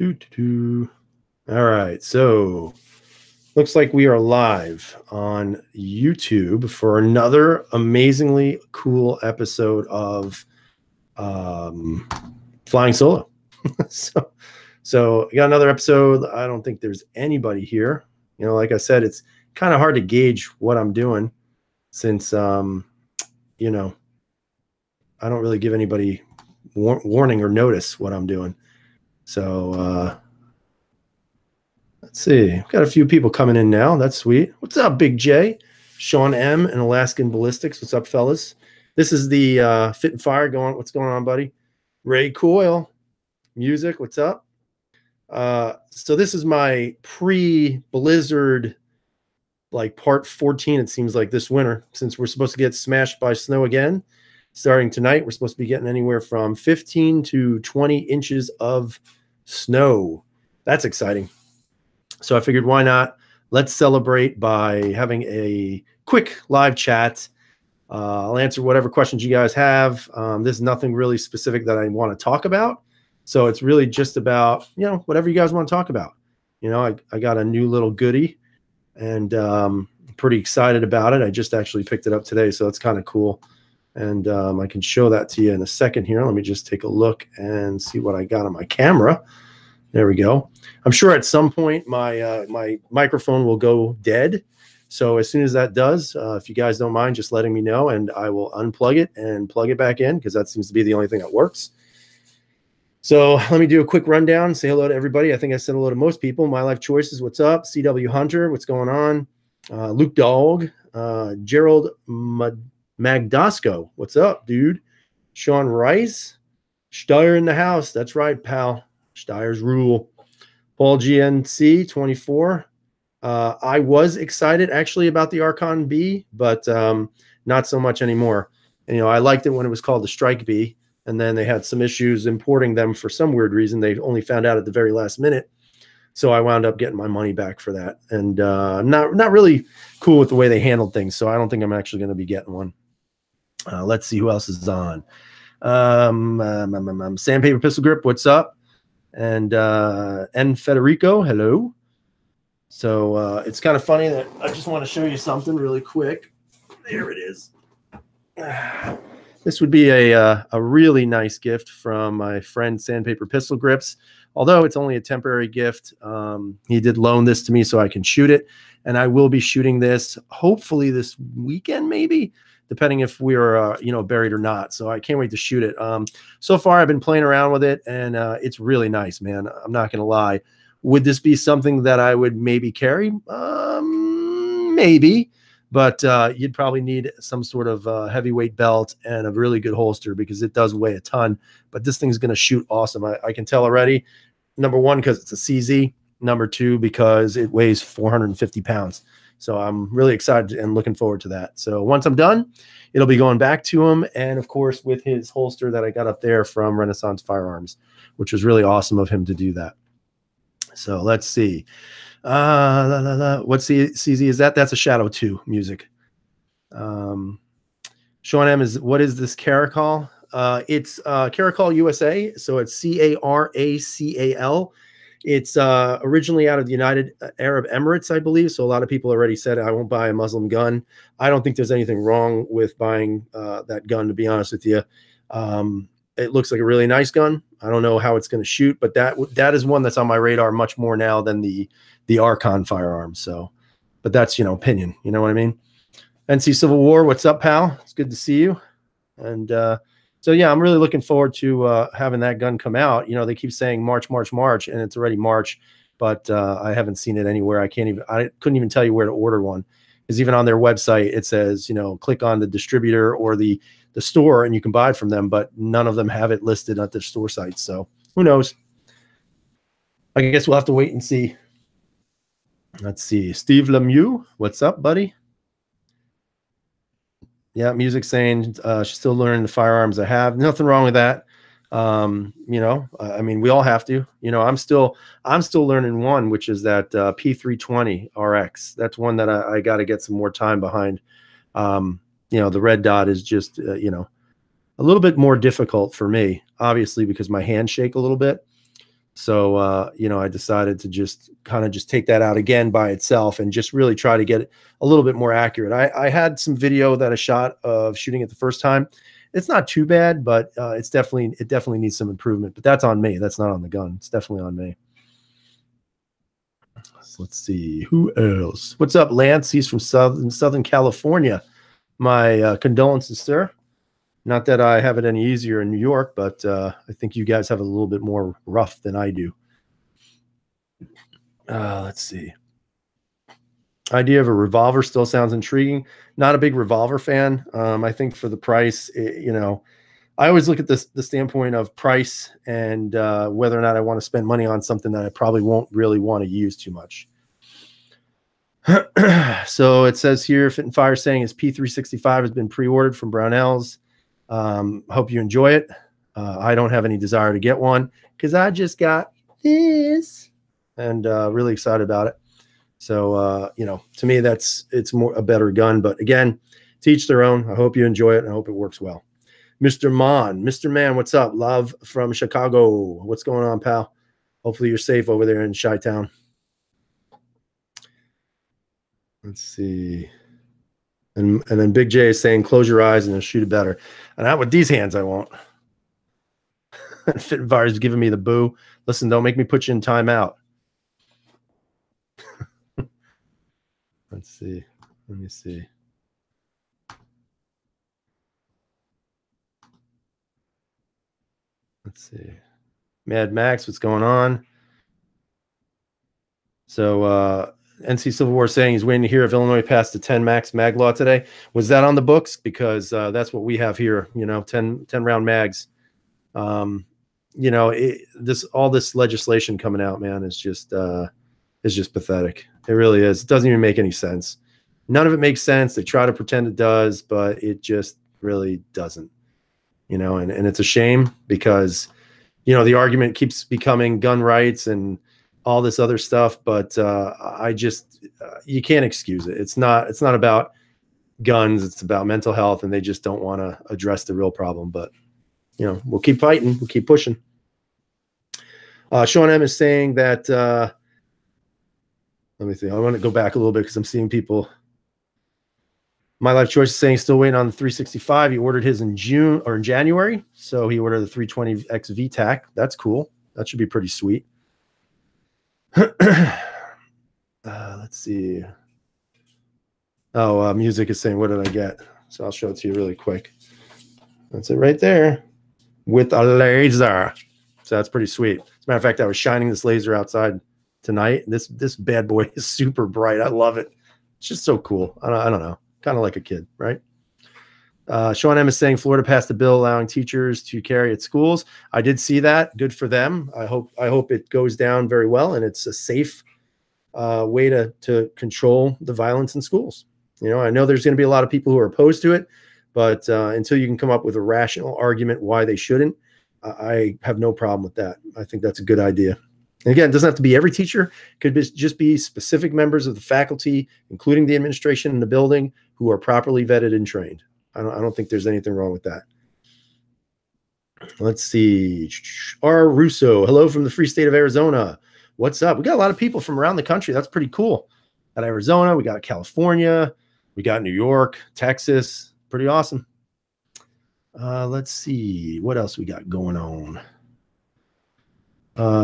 All right, so looks like we are live on YouTube for another amazingly cool episode of Flying Solo. so I got another episode. I don't think there's anybody here. You know, like I said, it's kind of hard to gauge what I'm doing since, you know, I don't really give anybody warning or notice what I'm doing. So, let's see. We've got a few people coming in now. That's sweet. What's up, Big J? Sean M. and Alaskan Ballistics. What's up, fellas? This is the Fit and Fire going. What's going on, buddy? Ray Coyle. Music. What's up? So this is my pre-blizzard, like part 14, it seems like, this winter, since we're supposed to get smashed by snow again. Starting tonight, we're supposed to be getting anywhere from 15 to 20 inches of snow. That's exciting. So I figured, why not? Let's celebrate by having a quick live chat. I'll answer whatever questions you guys have. There's nothing really specific that I want to talk about. So it's really just about, you know, whatever you guys want to talk about. You know, I got a new little goodie, and pretty excited about it. I just actually picked it up today, so it's kind of cool. And I can show that to you in a second here. Let me just take a look and see what I got on my camera. There we go. I'm sure at some point my my microphone will go dead. So as soon as that does, if you guys don't mind just letting me know, and I will unplug it and plug it back in, because that seems to be the only thing that works. So let me do a quick rundown. Say hello to everybody. I think I said hello to most people. My Life Choices, what's up? CW Hunter, what's going on? Luke Dog, Gerald Magdasco, what's up, dude? Sean Rice, Steyer in the house. That's right, pal. Steyer's rule. Paul GNC 24. I was excited actually about the Archon B, but not so much anymore. And, you know, I liked it when it was called the Strike B, and then they had some issues importing them for some weird reason. They only found out at the very last minute. So I wound up getting my money back for that. And not really cool with the way they handled things. So I don't think I'm actually going to be getting one. Let's see who else is on. Sandpaper Pistol Grip, what's up? And N Federico, hello. So it's kind of funny that I just want to show you something really quick. There it is. This would be a really nice gift from my friend Sandpaper Pistol Grips. Although it's only a temporary gift, he did loan this to me so I can shoot it. And I will be shooting this hopefully this weekend, maybe, depending if we are, you know, buried or not. So I can't wait to shoot it. So far, I've been playing around with it, and it's really nice, man. I'm not going to lie. Would this be something that I would maybe carry? Maybe. But you'd probably need some sort of heavyweight belt and a really good holster, because it does weigh a ton. But this thing's going to shoot awesome. I can tell already. Number one, because it's a CZ. Number two, because it weighs 450 pounds. So I'm really excited and looking forward to that. So once I'm done, it'll be going back to him. And, of course, with his holster that I got up there from Renaissance Firearms, which was really awesome of him to do that. So let's see. What's the CZ is that? That's a Shadow 2 music. Sean M is, what is this Caracal? It's Caracal USA. So it's Caracal. It's originally out of the United Arab Emirates, I believe. So a lot of people already said, I won't buy a Muslim gun. I don't think there's anything wrong with buying that gun, to be honest with you. It looks like a really nice gun. I don't know how it's going to shoot, but that is one that's on my radar much more now than the Archon firearm. So, but that's, you know, opinion. You know what I mean? NC Civil War, what's up, pal? It's good to see you. And so, yeah, I'm really looking forward to having that gun come out. You know, they keep saying March, and it's already March, but I haven't seen it anywhere. I couldn't even tell you where to order one, because even on their website, it says, you know, click on the distributor or the store and you can buy it from them, but none of them have it listed at their store sites. So who knows? I guess we'll have to wait and see. Let's see. Steve Lemieux, what's up, buddy? Yeah, music saying she's still learning the firearms I have. Nothing wrong with that. You know, I mean, we all have to. You know, I'm still learning one, which is that P320 RX. That's one that I got to get some more time behind. You know, the red dot is just, you know, a little bit more difficult for me, obviously, because my hands shake a little bit. So, I decided to just kind of just take that out again by itself and just really try to get it a little bit more accurate. I had some video that I shot of shooting it the first time. It's not too bad, but it definitely needs some improvement. But that's on me. That's not on the gun. It's definitely on me. So let's see who else. What's up, Lance? He's from Southern California. My condolences, sir. Not that I have it any easier in New York, but I think you guys have it a little bit more rough than I do. Let's see. Idea of a revolver still sounds intriguing. Not a big revolver fan. I think for the price, I always look at the standpoint of price and whether or not I want to spend money on something that I probably won't really want to use too much. So it says here, Fit and Fire saying his P365 has been pre-ordered from Brownells. Hope you enjoy it. I don't have any desire to get one because I just got this and really excited about it. So, to me, it's more a better gun. But again, to each their own. I hope you enjoy it. And I hope it works well. Mr. Man, what's up? Love from Chicago. What's going on, pal? Hopefully you're safe over there in Chi-Town. Let's see. And then Big J is saying, close your eyes and shoot it better. And not with these hands, I won't. Fit and Fire is giving me the boo. Listen, don't make me put you in timeout. Let's see. Let me see. Let's see. Mad Max, what's going on? So NC Civil War saying he's waiting to hear if Illinois passed the 10 max mag law today. Was that on the books? Because that's what we have here, 10 round mags. All this legislation coming out, man, is just pathetic. It really is. It doesn't even make any sense. None of it makes sense. They try to pretend it does, but it just really doesn't. And it's a shame because, the argument keeps becoming gun rights and all this other stuff, but you can't excuse it. It's not about guns. It's about mental health, and they just don't want to address the real problem. But, we'll keep fighting. We'll keep pushing. Sean M is saying that, let me see. I want to go back a little bit because I'm seeing people. My Life Choice is saying still waiting on the 365. He ordered his in June or in January. So he ordered the 320X VTAC. That's cool. That should be pretty sweet. Let's see. Oh, music is saying, what did I get? So I'll show it to you really quick. That's it right there with a laser. So that's pretty sweet. As a matter of fact, I was shining this laser outside tonight. This bad boy is super bright. I love it. It's just so cool. I don't know. Kind of like a kid, right? Sean M is saying Florida passed a bill allowing teachers to carry at schools. I did see that. Good for them. I hope it goes down very well and it's a safe way to control the violence in schools. I know there's going to be a lot of people who are opposed to it, but until you can come up with a rational argument why they shouldn't, I have no problem with that. I think that's a good idea. And again, it doesn't have to be every teacher. It could just be specific members of the faculty, including the administration in the building, who are properly vetted and trained. I don't think there's anything wrong with that. Let's see. R. Russo, hello from the free state of Arizona. What's up? We got a lot of people from around the country. That's pretty cool. Got Arizona, we got California, we got New York, Texas. Pretty awesome. Let's see. What else we got going on?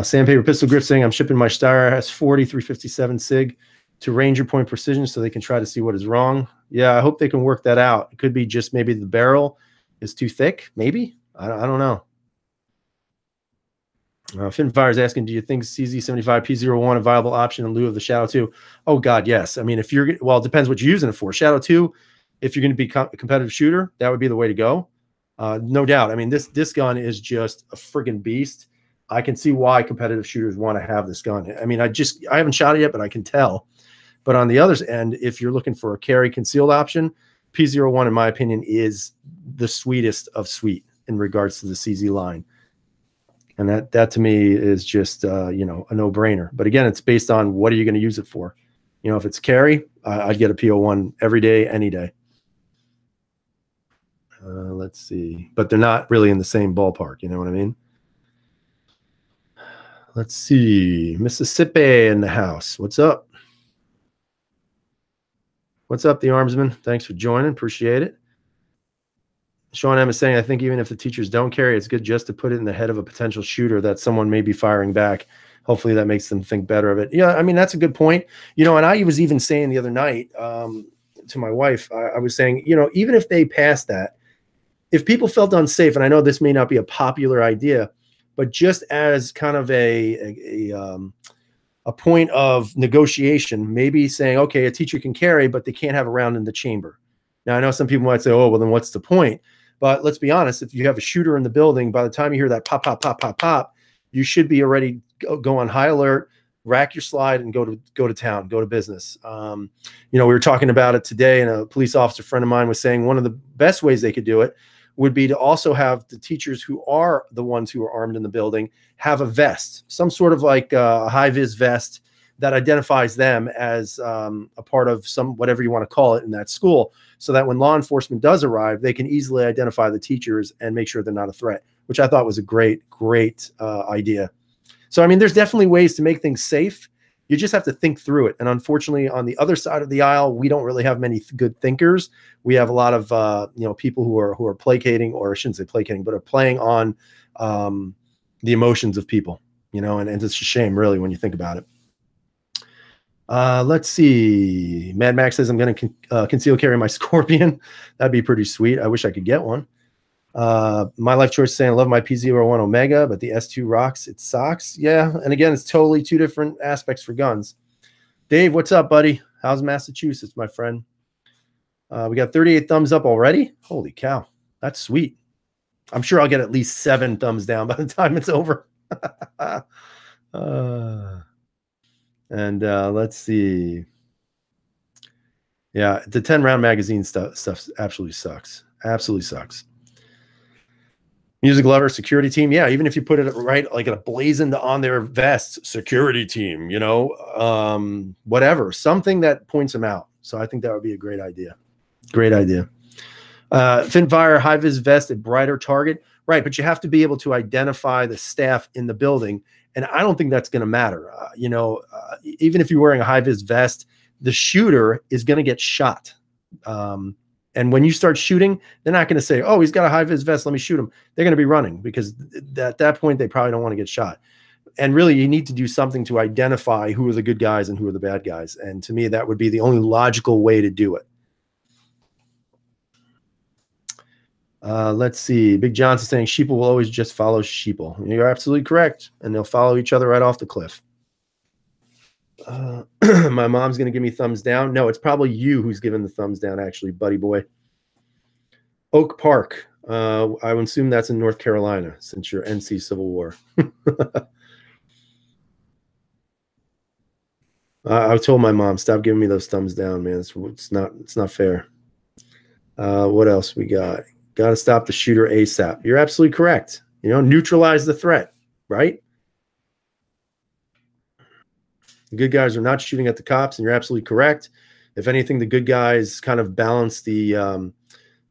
Sandpaper Pistol Grip saying I'm shipping my Steyr S40 357 SIG to Ranger Point Precision so they can try to see what is wrong. Yeah, I hope they can work that out. It could be just maybe the barrel is too thick. Maybe. I don't know. Finfire is asking, do you think CZ75 P01 a viable option in lieu of the Shadow 2? Oh, God, yes. I mean, it depends what you're using it for. Shadow 2, if you're going to be a competitive shooter, that would be the way to go. No doubt. I mean, this gun is just a friggin' beast. I can see why competitive shooters want to have this gun. I mean, I haven't shot it yet, but I can tell. But on the other end, if you're looking for a carry concealed option, P01, in my opinion, is the sweetest of sweet in regards to the CZ line. And that to me is just, a no-brainer. But again, it's based on what are you going to use it for? If it's carry, I'd get a P01 every day, any day. Let's see. But they're not really in the same ballpark. You know what I mean? Let's see. Mississippi in the house. What's up? What's up, the Armsman? Thanks for joining. Appreciate it. Sean M is saying, I think even if the teachers don't carry, it's good just to put it in the head of a potential shooter that someone may be firing back. Hopefully that makes them think better of it. Yeah, I mean, that's a good point. And I was even saying the other night to my wife, I was saying, even if they passed that, if people felt unsafe, and I know this may not be a popular idea, but just as kind of a point of negotiation, maybe saying, okay, a teacher can carry, but they can't have a round in the chamber. Now, I know some people might say, oh, well, then what's the point? But let's be honest, if you have a shooter in the building, by the time you hear that pop, pop, pop, pop, pop, you should be already go on high alert, rack your slide, and go to town, go to business. We were talking about it today, and a police officer friend of mine was saying one of the best ways they could do it would be to also have the teachers who are the ones who are armed in the building have a vest, some sort of like a high-vis vest that identifies them as a part of some, whatever you want to call it in that school, so that when law enforcement does arrive, they can easily identify the teachers and make sure they're not a threat, which I thought was a great idea. So, I mean, there's definitely ways to make things safe. You just have to think through it. And unfortunately, on the other side of the aisle, we don't really have many good thinkers. We have a lot of people who are placating, or I shouldn't say placating, but are playing on the emotions of people. And it's a shame, really, when you think about it. Let's see. Mad Max says, I'm going to conceal carry my Scorpion. That'd be pretty sweet. I wish I could get one. My life choice saying, I love my P01 Omega, but the S2 rocks its socks. Yeah. And again, it's totally two different aspects for guns. Dave, what's up, buddy? How's Massachusetts, my friend? We got 38 thumbs up already. Holy cow. That's sweet. I'm sure I'll get at least 7 thumbs down by the time it's over. And let's see. Yeah, the 10-round magazine stuff absolutely sucks. Absolutely sucks. Music lover, security team. Yeah, even if you put it right, like a blazoned on their vest, security team, whatever, something that points them out. So I think that would be a great idea. Great idea. Finfire, high-vis vest, a brighter target. Right, but you have to be able to identify the staff in the building. And I don't think that's going to matter. Even if you're wearing a high-vis vest, the shooter is going to get shot. And when you start shooting, they're not going to say, oh, he's got a high-vis vest, let me shoot him. They're going to be running, because at that point, they probably don't want to get shot. And really, you need to do something to identify who are the good guys and who are the bad guys. And to me, that would be the only logical way to do it. Let's see. Big Johnson saying, sheeple will always just follow sheeple. You're absolutely correct. And they'll follow each other right off the cliff. My mom's going to give me thumbs down. No, it's probably you who's giving the thumbs down, actually, buddy boy. Oak Park. I would assume that's in North Carolina, since you're NC Civil War. I told my mom, stop giving me those thumbs down, man. It's not fair. What else we got? Got to stop the shooter ASAP. You're absolutely correct. Neutralize the threat, right? The good guys are not shooting at the cops, and you're absolutely correct. If anything, the good guys kind of balance the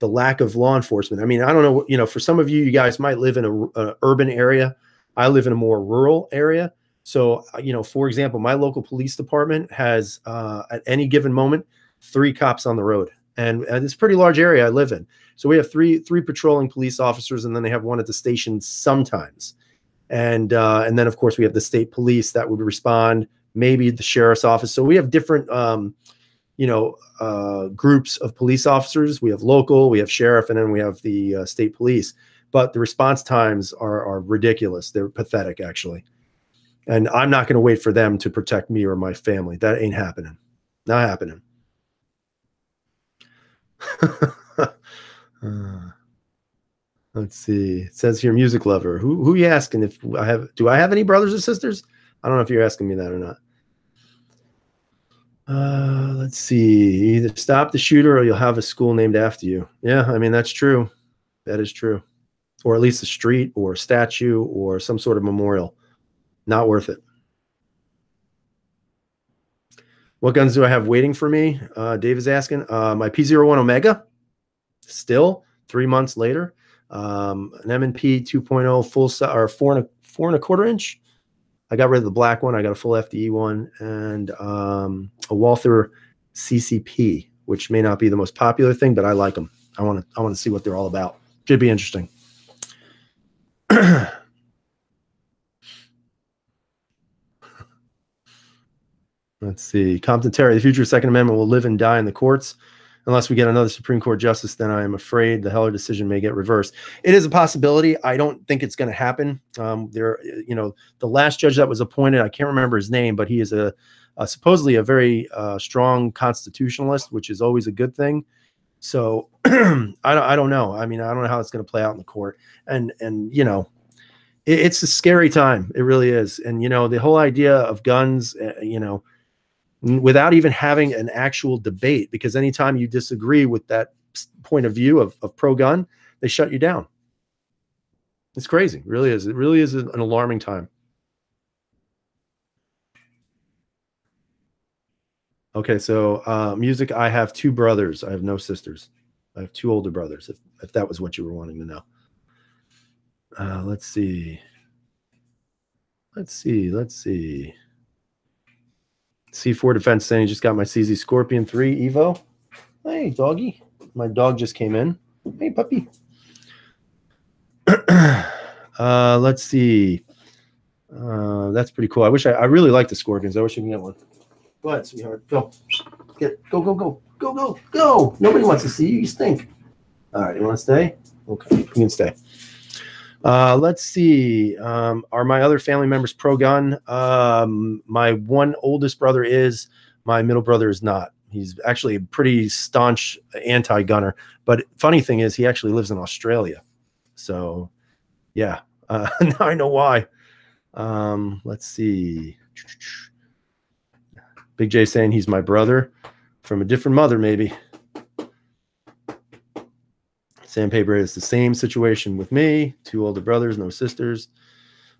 lack of law enforcement. I mean, I don't know, for some of you, you guys might live in an urban area. I live in a more rural area. So, for example, my local police department has, at any given moment, 3 cops on the road. And it's a pretty large area I live in. So we have three patrolling police officers, and then they have one at the station sometimes. And then, of course, we have the state police that would respond, maybe the sheriff's office. So we have different, groups of police officers. We have local, we have sheriff, and then we have the state police. But the response times are ridiculous. They're pathetic, actually. And I'm not going to wait for them to protect me or my family. That ain't happening. Not happening. Let's see. It says here, music lover. Who are you asking? If do I have any brothers or sisters? I don't know if you're asking me that or not. Let's see. Either stop the shooter or you'll have a school named after you. Yeah, I mean, that's true. That is true. Or at least a street or a statue or some sort of memorial. Not worth it. What guns do I have waiting for me? Dave is asking. My P01 Omega, still 3 months later. An M&P 2.0 full size, or 4 and a quarter inch. I got rid of the black one. I got a full FDE one and a Walther CCP, which may not be the most popular thing, but I like them. I want to see what they're all about. Should be interesting. Let's see. Compton Terry, the future Second Amendment will live and die in the courts. Unless we get another Supreme Court justice, then I am afraid the Heller decision may get reversed. It is a possibility. I don't think it's going to happen. The last judge that was appointed, I can't remember his name, but he is supposedly a very strong constitutionalist, which is always a good thing. So I don't know. I mean, I don't know how it's going to play out in the court. And it's a scary time. It really is. And the whole idea of guns, without even having an actual debate, because anytime you disagree with that point of view of pro-gun, they shut you down. It's crazy. It really is. It really is an alarming time. Okay, so music, I have 2 brothers. I have no sisters. I have 2 older brothers, if that was what you were wanting to know. Let's see. C4 Defense saying, just got my CZ Scorpion 3 Evo. Hey, doggy. My dog just came in. Hey, puppy. Let's see. That's pretty cool. I really like the Scorpions. I wish I could get one. Go ahead, sweetheart. Go. Go. Nobody wants to see you. You stink. All right, you want to stay? Okay, you can stay. Let's see. Are my other family members pro-gun? My one oldest brother is. My middle brother is not. He's actually a pretty staunch anti-gunner. But funny thing is, he actually lives in Australia. So, yeah. Now I know why. Let's see. Big J saying he's my brother from a different mother, maybe. Sandpaper is the same situation with me. 2 older brothers, no sisters.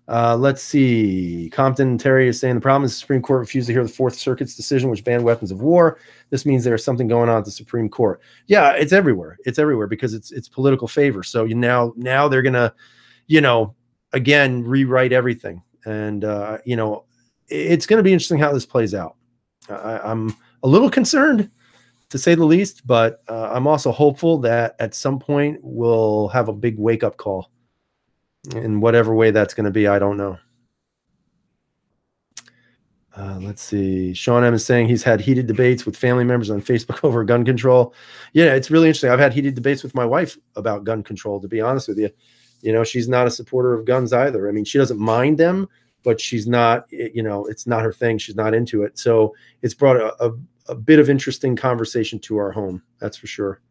Let's see. Compton Terry is saying the problem is the Supreme Court refused to hear the Fourth Circuit's decision, which banned weapons of war. This means there's something going on at the Supreme Court. Yeah, it's everywhere. It's everywhere because it's political favor. So now they're gonna, again rewrite everything, and it's gonna be interesting how this plays out. I'm a little concerned, to say the least, but I'm also hopeful that at some point we'll have a big wake-up call. In whatever way that's going to be, I don't know. Let's see. Sean M is saying he's had heated debates with family members on Facebook over gun control. Yeah, it's really interesting. I've had heated debates with my wife about gun control, to be honest with you. She's not a supporter of guns either. I mean, she doesn't mind them, but she's not, it's not her thing. She's not into it. So it's brought a bit of interesting conversation to our home. That's for sure.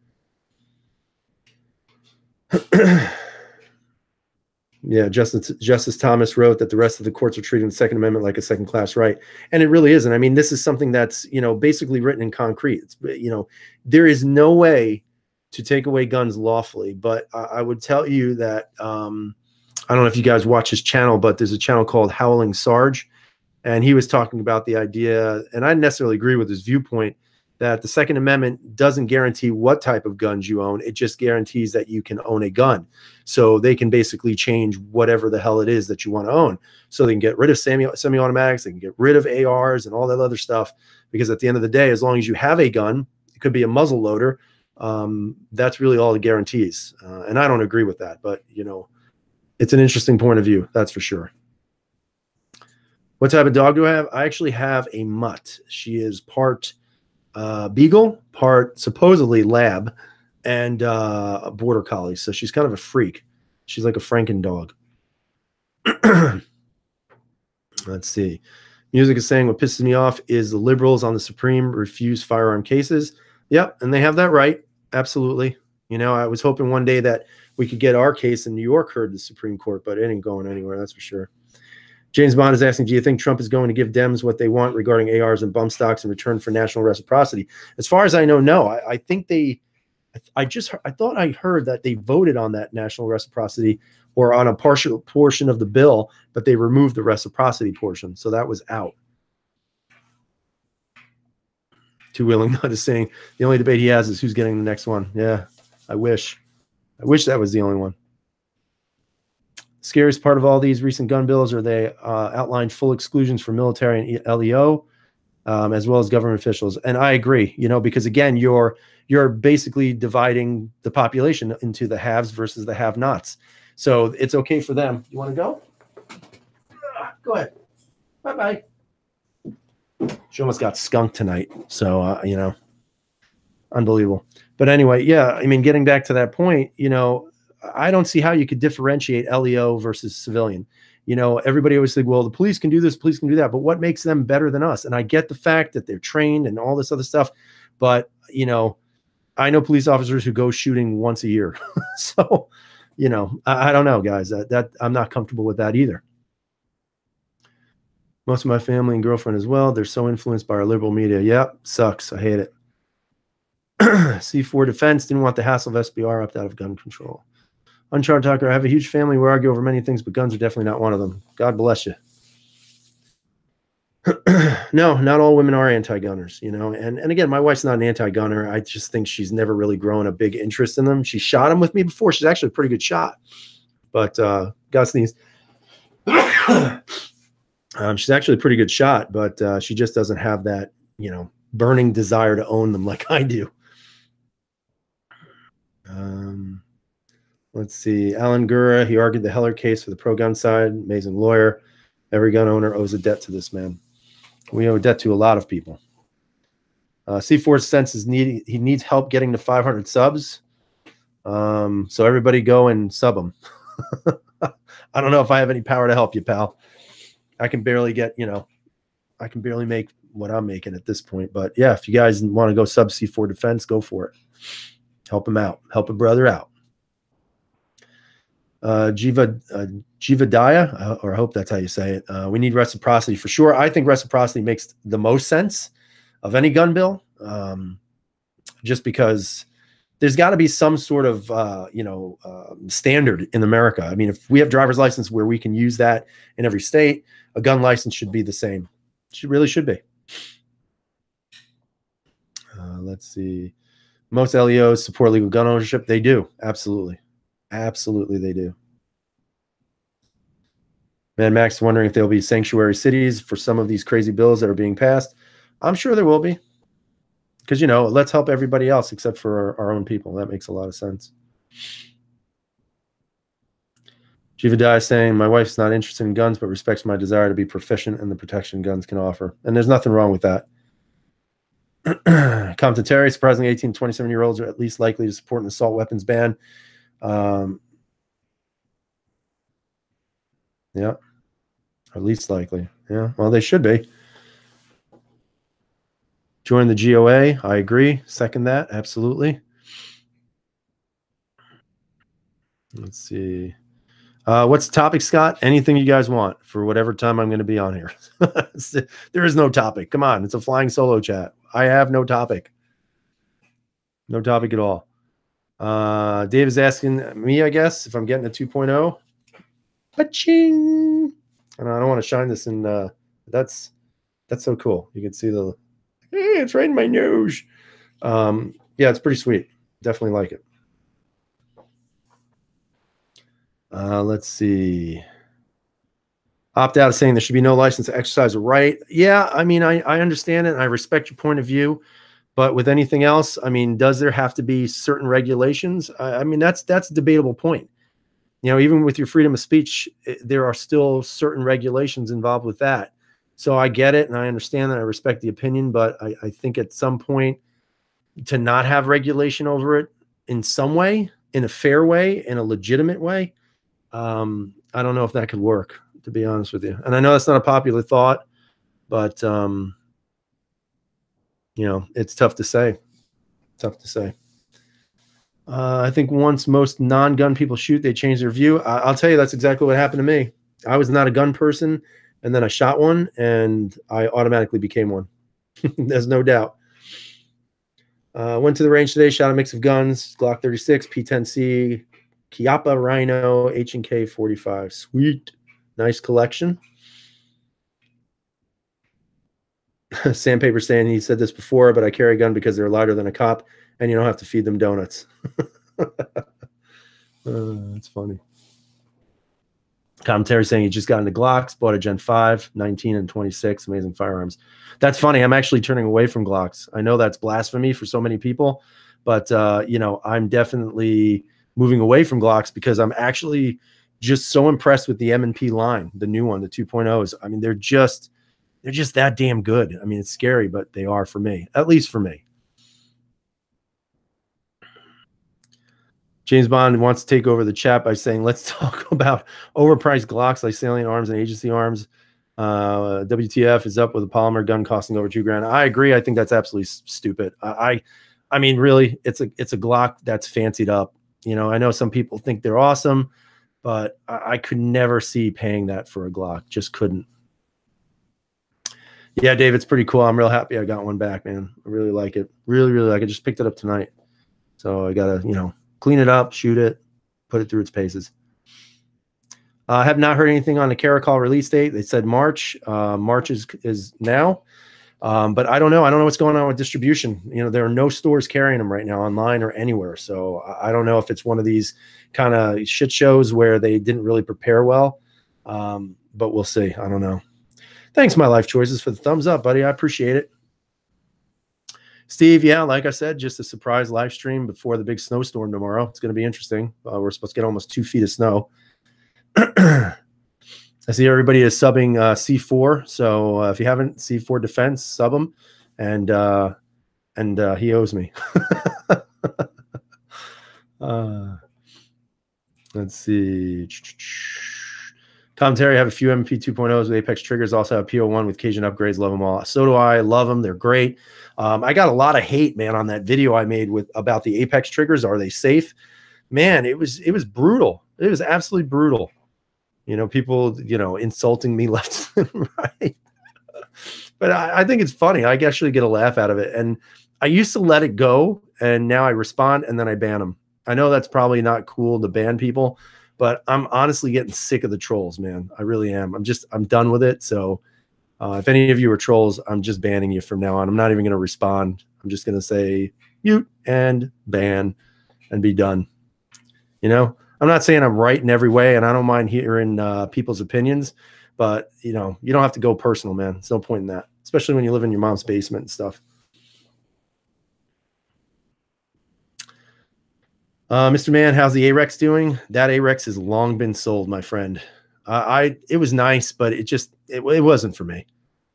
Yeah, Justice Thomas wrote that the rest of the courts are treating the Second Amendment like a second-class right, and it really isn't. I mean, this is something that's basically written in concrete. It's, there is no way to take away guns lawfully. But I would tell you that I don't know if you guys watch his channel, but there's a channel called Howling Sarge, and he was talking about the idea, and I necessarily agree with his viewpoint, that the Second Amendment doesn't guarantee what type of guns you own. It just guarantees that you can own a gun. So they can basically change whatever the hell it is that you want to own. So they can get rid of semi-automatics, they can get rid of ARs and all that other stuff, because at the end of the day, as long as you have a gun, it could be a muzzle loader, that's really all it guarantees. And I don't agree with that, but it's an interesting point of view, that's for sure. What type of dog do I have? I actually have a mutt. She is part beagle, part supposedly lab, and a border collie. So she's kind of a freak. She's like a Franken dog. Let's see. Music is saying what pisses me off is the liberals on the Supreme refuse firearm cases. Yep, and they have that right. Absolutely. I was hoping one day that we could get our case in New York heard the Supreme Court, but it ain't going anywhere, that's for sure. James Bond is asking, do you think Trump is going to give Dems what they want regarding ARs and bump stocks in return for national reciprocity? As far as I know, no. I think I thought I heard that they voted on that national reciprocity or on a partial portion of the bill, but they removed the reciprocity portion. So that was out. Too Willing Nut is saying the only debate he has is who's getting the next one. Yeah, I wish that was the only one. Scariest part of all these recent gun bills are they outlined full exclusions for military and LEO, as well as government officials. And I agree, because again, you're basically dividing the population into the haves versus the have-nots. So it's okay for them. You want to go? Go ahead. Bye-bye. She almost got skunked tonight. So, unbelievable. But anyway, yeah, I mean, getting back to that point, I don't see how you could differentiate LEO versus civilian. Everybody always think, well, the police can do this, police can do that, but what makes them better than us? And I get the fact that they're trained and all this other stuff, but I know police officers who go shooting once a year. So, I don't know, guys, that I'm not comfortable with that either. Most of my family and girlfriend as well, they're so influenced by our liberal media. Yep, sucks. I hate it. C4 Defense didn't want the hassle of SBR, opt out of gun control. Uncharted Talker, I have a huge family. We argue over many things, but guns are definitely not one of them. God bless you. No, not all women are anti-gunners, and again, my wife's not an anti-gunner. I just think she's never really grown a big interest in them. She shot them with me before. She's actually a pretty good shot, but got sneezed. She's actually a pretty good shot, but she just doesn't have that, burning desire to own them like I do. Let's see. Alan Gura, he argued the Heller case for the pro-gun side. Amazing lawyer. Every gun owner owes a debt to this man. We owe a debt to a lot of people. C4 senses he needs help getting to 500 subs. So everybody go and sub him. I don't know if I have any power to help you, pal. I can barely get, I can barely make what I'm making at this point. But yeah, if you guys want to go sub C4 Defense, go for it. Help him out. Help a brother out. Jivadaya, or I hope that's how you say it. We need reciprocity for sure. I think reciprocity makes the most sense of any gun bill, just because there's got to be some sort of, standard in America. I mean, if we have driver's license where we can use that in every state, a gun license should be the same. It really should be. Let's see. Most LEOs support legal gun ownership. They do. Absolutely. Absolutely, they do. Man, Max wondering if there'll be sanctuary cities for some of these crazy bills that are being passed. I'm sure there will be. Because, let's help everybody else except for our own people. That makes a lot of sense. Jivadai is saying, my wife's not interested in guns, but respects my desire to be proficient in the protection guns can offer. And there's nothing wrong with that. Compton Terry, surprisingly, 18 to 27-year-olds are at least likely to support an assault weapons ban. Yeah, or least likely. Yeah, well, they should be. Join the GOA. I agree. Second that. Absolutely. Let's see. What's the topic, Scott? Anything you guys want for whatever time I'm going to be on here. There is no topic. Come on. It's a flying solo chat. I have no topic. No topic at all. Dave is asking me, I guess, if I'm getting a 2.0. Ba-ching! And I don't want to shine this in. That's so cool. You can see the. Hey, it's right in my nose. Yeah, it's pretty sweet. Definitely like it. Let's see. Opt out of saying there should be no license to exercise a right. Yeah, I mean, I understand it. And I respect your point of view. But with anything else, I mean, does there have to be certain regulations? I mean, that's a debatable point. Even with your freedom of speech, there are still certain regulations involved with that. So I get it, and I understand that. I respect the opinion, but I think at some point to not have regulation over it in some way, in a fair way, in a legitimate way, I don't know if that could work, to be honest with you. And I know that's not a popular thought, but it's tough to say. Tough to say. I think once most non-gun people shoot, they change their view. I'll tell you, that's exactly what happened to me. I was not a gun person, and then I shot one, and I automatically became one. There's no doubt. Went to the range today, shot a mix of guns, Glock 36, P10C, Chiappa Rhino, H&K 45. Sweet. Nice collection. Sandpaper saying he said this before, but I carry a gun because they're lighter than a cop, and you don't have to feed them donuts. That's funny. Commentary saying he just got into Glocks, bought a Gen 5, 19 and 26, amazing firearms. That's funny. I'm actually turning away from Glocks. I know that's blasphemy for so many people, but you know, I'm definitely moving away from Glocks because I'm actually just so impressed with the M&P line, the new one, the 2.0s. I mean, they're just that damn good. I mean, it's scary, but they are for me, at least for me. James Bond wants to take over the chat by saying, let's talk about overpriced Glocks like Salient Arms and Agency Arms. WTF is up with a polymer gun costing over $2,000. I agree. I think that's absolutely stupid. I mean, really, it's a Glock that's fancied up. You know, I know some people think they're awesome, but I could never see paying that for a Glock. Just couldn't. Yeah, Dave, it's pretty cool. I'm real happy I got one back, man. I really like it. Really, really like it. Just picked it up tonight. So I got to, you know, clean it up, shoot it, put it through its paces. I have not heard anything on the Caracol release date. They said March. March is now. But I don't know. I don't know what's going on with distribution. You know, there are no stores carrying them right now online or anywhere. So I don't know if it's one of these kind of shit shows where they didn't really prepare well. But we'll see. I don't know. Thanks, My Life Choices, for the thumbs up, buddy. I appreciate it. Steve, yeah, like I said, just a surprise live stream before the big snowstorm tomorrow. It's going to be interesting. We're supposed to get almost 2 feet of snow. I see everybody is subbing C4. So if you haven't, C4 Defense, sub him. And he owes me. Let's see. Commentary, I have a few MP 2.0s with Apex triggers. Also have PO1 with Cajun upgrades. Love them all. So do I. Love them. They're great. I got a lot of hate, man, on that video I made about the Apex triggers. Are they safe? Man, it was brutal. It was absolutely brutal. You know, people, you know, insulting me left and right. But I think it's funny. I actually get a laugh out of it. And I used to let it go, and now I respond, and then I ban them. I know that's probably not cool to ban people, but I'm honestly getting sick of the trolls, man. I really am. I'm done with it. So if any of you are trolls, I'm just banning you from now on. I'm not even going to respond. I'm just going to say mute and ban and be done. You know, I'm not saying I'm right in every way, and I don't mind hearing people's opinions, but, you know, you don't have to go personal, man. There's no point in that, especially when you live in your mom's basement and stuff. Mr. Man, how's the A-Rex doing? That A-Rex has long been sold, my friend. It was nice, but it wasn't for me.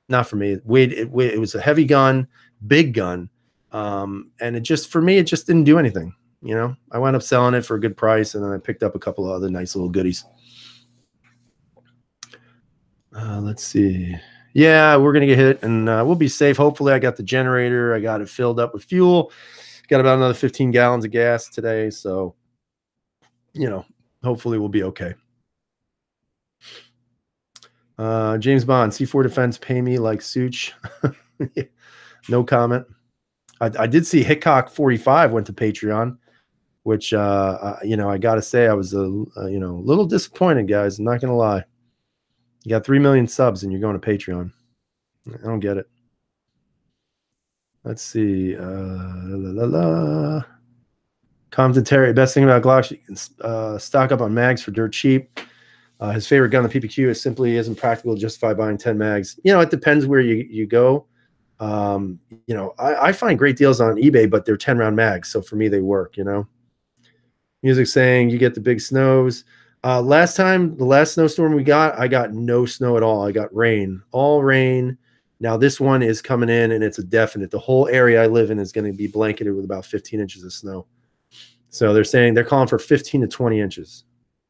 Not for me. It was a heavy gun, big gun. And for me, it just didn't do anything. You know, I wound up selling it for a good price, and then I picked up a couple of other nice little goodies. Let's see. Yeah, we're going to get hit, and we'll be safe. Hopefully, I got the generator. I got it filled up with fuel. Got about another 15 gallons of gas today. So, you know, hopefully we'll be okay. James Bond, C4 Defense, pay me like Such. No comment. I did see Hickok 45 went to Patreon, which, you know, I got to say I was, you know, a little disappointed, guys. I'm not going to lie. You got 3 million subs and you're going to Patreon. I don't get it. Let's see. Commentary. Best thing about Glock, you can stock up on mags for dirt cheap. His favorite gun, the PPQ, is simply isn't practical to justify buying 10 mags. You know, it depends where you go. You know, I find great deals on eBay, but they're 10-round mags. So for me, they work, you know. Music saying you get the big snows. The last snowstorm we got, I got no snow at all. I got rain, all rain. Now this one is coming in, and it's a definite. The whole area I live in is going to be blanketed with about 15 inches of snow. So they're calling for 15 to 20 inches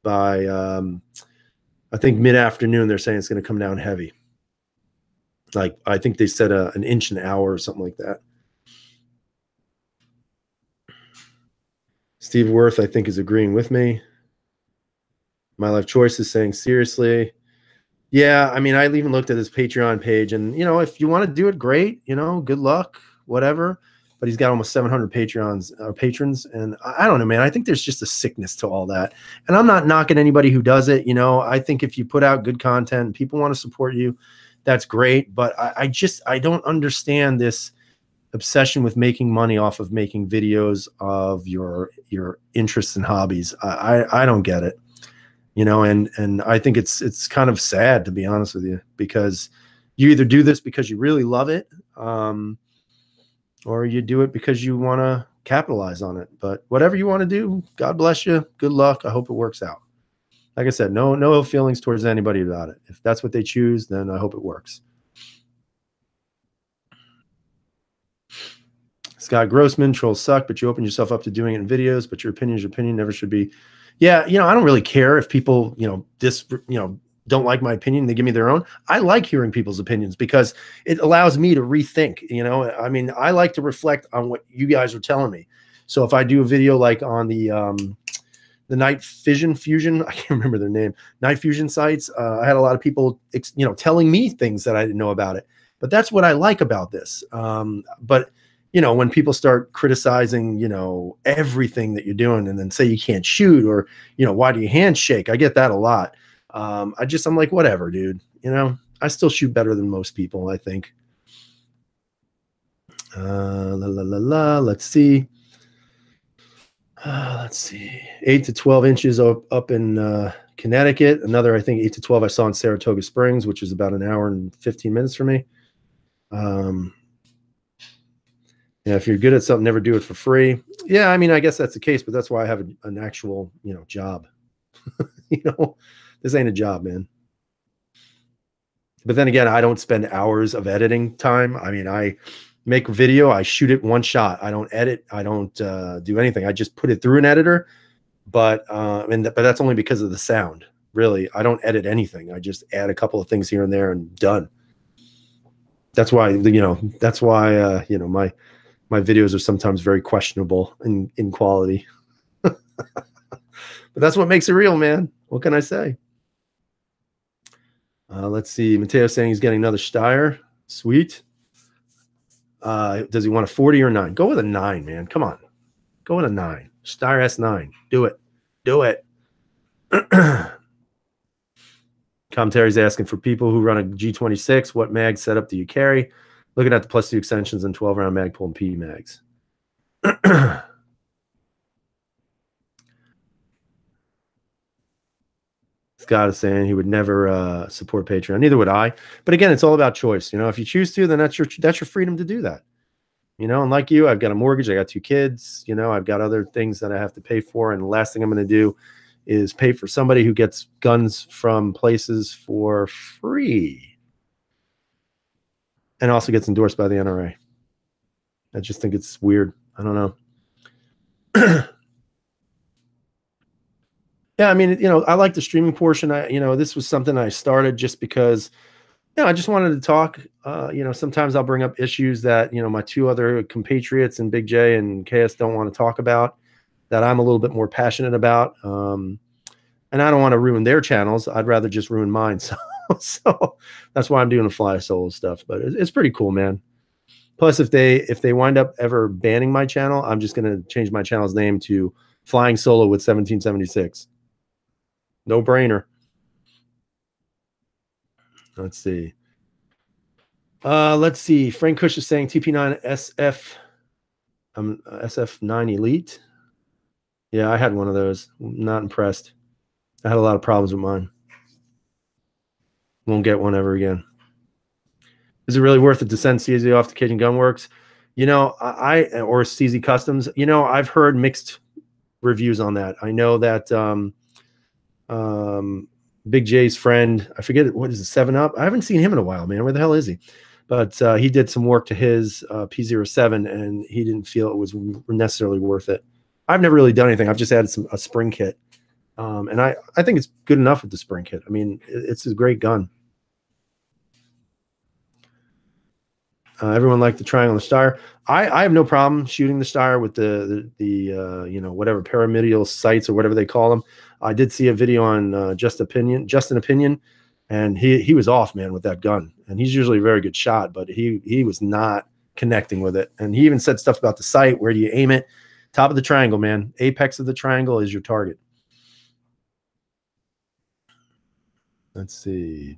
by, I think mid-afternoon. They're saying it's going to come down heavy. Like, I think they said an inch an hour or something like that. Steve Worth, I think, is agreeing with me. My Life Choice is saying, seriously. Yeah, I mean, I even looked at his Patreon page, and, you know, if you want to do it, great. You know, good luck, whatever. But he's got almost 700 patrons, and I don't know, man. I think there's just a sickness to all that. And I'm not knocking anybody who does it. You know, I think if you put out good content and people want to support you, that's great. But I don't understand this obsession with making money off of making videos of your interests and hobbies. I don't get it. you know, and I think it's kind of sad, to be honest with you, because you either do this because you really love it, or you do it because you want to capitalize on it. But whatever you want to do, God bless you. Good luck. I hope it works out. Like I said, no ill feelings towards anybody about it. If that's what they choose, then I hope it works. Scott Grossman, trolls suck, but you open yourself up to doing it in videos, but your opinion is your opinion, never should be. Yeah, you know, I don't really care if people, don't like my opinion, they give me their own. I like hearing people's opinions because it allows me to rethink, you know. I mean, I like to reflect on what you guys are telling me. So if I do a video like on the Night Fusion, I can't remember their name, Night Fusion sites, I had a lot of people, telling me things that I didn't know about it. But that's what I like about this. But when people start criticizing, everything that you're doing and then say you can't shoot, or, why do you handshake? I get that a lot. I'm like, whatever, dude, I still shoot better than most people, I think. Let's see. Let's see. 8 to 12 inches up in Connecticut. Another, I think 8 to 12 I saw in Saratoga Springs, which is about an hour and 15 minutes for me. If you're good at something, never do it for free. Yeah, I mean, I guess that's the case, but that's why I have an actual, job. This ain't a job, man. But then again, I don't spend hours of editing time. I mean, I make a video, I shoot it one shot. I don't edit. I don't do anything. I just put it through an editor. But but that's only because of the sound. Really, I don't edit anything. I just add a couple of things here and there and done. That's why my videos are sometimes very questionable in quality. But that's what makes it real, man. What can I say? Let's see. Mateo saying he's getting another Steyr. Sweet. Does he want a 40 or 9? Go with a 9, man. Come on. Go with a 9. Steyr S9. Do it. Do it. Commentary's asking for people who run a G26, what mag setup do you carry? Looking at the +2 extensions and 12-round mag pull and P mags. Scott is saying he would never support Patreon. Neither would I. But again, it's all about choice. If you choose to, then that's your freedom to do that. And like you, I've got a mortgage. I got 2 kids. I've got other things that I have to pay for. And the last thing I'm going to do is pay for somebody who gets guns from places for free and also gets endorsed by the NRA. I just think it's weird. I don't know. Yeah, I mean, I like the streaming portion. This was something I started just because, I just wanted to talk. Sometimes I'll bring up issues that, my 2 other compatriots and Big J and KS don't want to talk about, that I'm a little bit more passionate about. And I don't want to ruin their channels. I'd rather just ruin mine. So that's why I'm doing the fly solo stuff. But it's pretty cool, man. Plus, if they wind up ever banning my channel, I'm just going to change my channel's name to Flying Solo with 1776. No brainer. Let's see. Frank Kush is saying TP9 SF, SF9 Elite. Yeah, I had one of those. Not impressed. I had a lot of problems with mine. Won't get one ever again. Is it really worth it to send CZ off to Cajun Gunworks? Or CZ Customs? I've heard mixed reviews on that. I know that Big J's friend, I forget, what is it, 7-Up? I haven't seen him in a while, man. Where the hell is he? But he did some work to his P07, and he didn't feel it was necessarily worth it. I've never really done anything. I've just added a spring kit. And I think it's good enough with the spring kit. I mean, it's a great gun. Everyone liked the triangle and the Steyr. I have no problem shooting the Steyr with the whatever pyramidal sights or whatever they call them. I did see a video on Just an Opinion, and he was off, man, with that gun. And he's usually a very good shot, but he was not connecting with it. And he even said stuff about the sight. Where do you aim it? Top of the triangle, man. Apex of the triangle is your target. Let's see.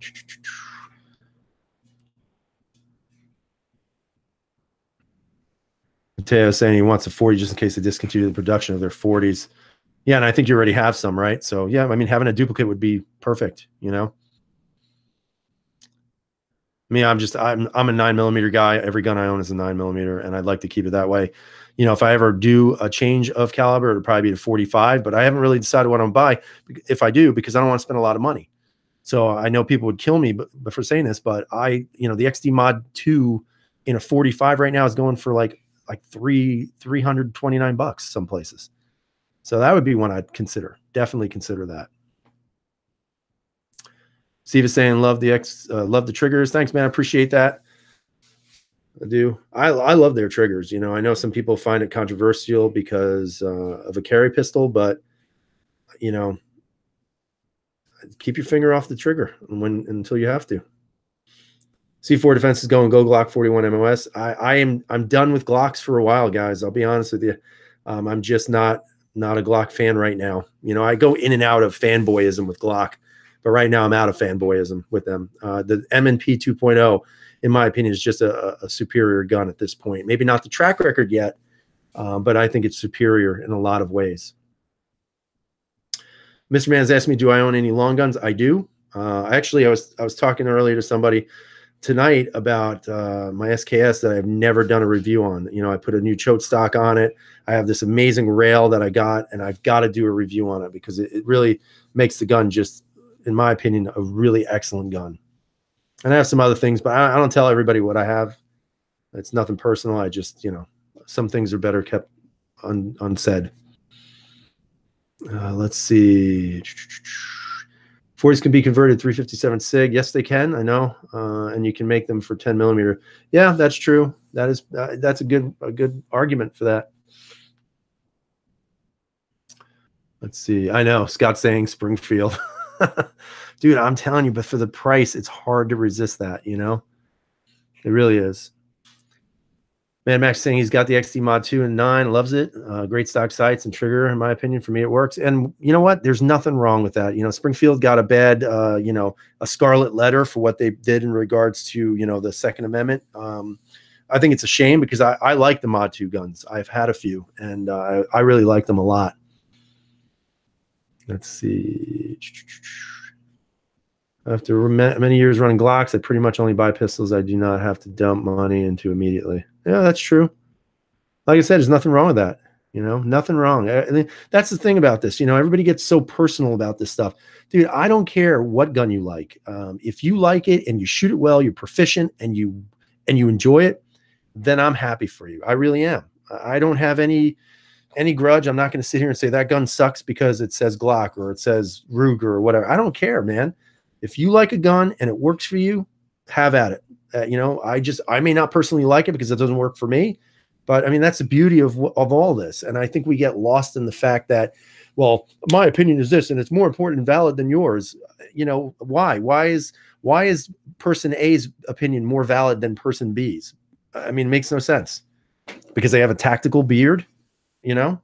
Mateo saying he wants a 40 just in case they discontinue the production of their 40s. Yeah, and I think you already have some, right? So yeah, I mean, having a duplicate would be perfect, you know? Me, I'm a 9 millimeter guy. Every gun I own is a 9 millimeter, and I'd like to keep it that way. You know, if I ever do a change of caliber, it'd probably be to 45, but I haven't really decided what I'm gonna buy if I do, because I don't want to spend a lot of money. So I know people would kill me but for saying this, but the XD Mod 2 in a 45 right now is going for like 329 bucks some places. So that would be one I'd consider. Definitely consider that. Steve is saying love the triggers. Thanks, man. I appreciate that. I do. I love their triggers. You know, I know some people find it controversial because of a carry pistol, but you know, keep your finger off the trigger until you have to. C4 defense is going go Glock 41 MOS. I'm done with Glocks for a while, guys. I'll be honest with you. I'm just not a Glock fan right now. You know, I go in and out of fanboyism with Glock, but right now I'm out of fanboyism with them. The M&P 2.0, in my opinion, is just a superior gun at this point. Maybe not the track record yet, but I think it's superior in a lot of ways. Mr. Man's asked me, do I own any long guns? I do. Actually, I was talking earlier to somebody tonight about my SKS that I've never done a review on. You know, I put a new choke stock on it. I have this amazing rail that I got, and I've got to do a review on it because it really makes the gun just, in my opinion, a really excellent gun. And I have some other things, but I don't tell everybody what I have. It's nothing personal. I just, some things are better kept unsaid. Let's see. 40s can be converted 357 SIG. Yes, they can. I know, and you can make them for 10 millimeter. Yeah, that's true. That's a good argument for that. Let's see. I know Scott's saying Springfield. Dude, I'm telling you, but for the price, it's hard to resist that. You know, it really is. Man Max saying he's got the XD Mod 2 and 9, loves it. Great stock sights and trigger, in my opinion. For me, it works. And you know what? There's nothing wrong with that. You know, Springfield got a bad, a scarlet letter for what they did in regards to, the Second Amendment. I think it's a shame because I like the Mod 2 guns. I've had a few, and I really like them a lot. Let's see. After many years running Glocks, I pretty much only buy pistols I do not have to dump money into immediately. Yeah, that's true. Like I said, there's nothing wrong with that. Nothing wrong. That's the thing about this. Everybody gets so personal about this stuff. Dude, I don't care what gun you like. If you like it and you shoot it well, you're proficient, and you enjoy it, then I'm happy for you. I really am. I don't have any grudge. I'm not going to sit here and say that gun sucks because it says Glock or it says Ruger or whatever. I don't care, man. If you like a gun and it works for you, have at it. I may not personally like it because it doesn't work for me, but I mean, that's the beauty of all this. And I think we get lost in the fact that, well, my opinion is this, and it's more important and valid than yours. Why? Why is person A's opinion more valid than person B's? I mean, it makes no sense because they have a tactical beard,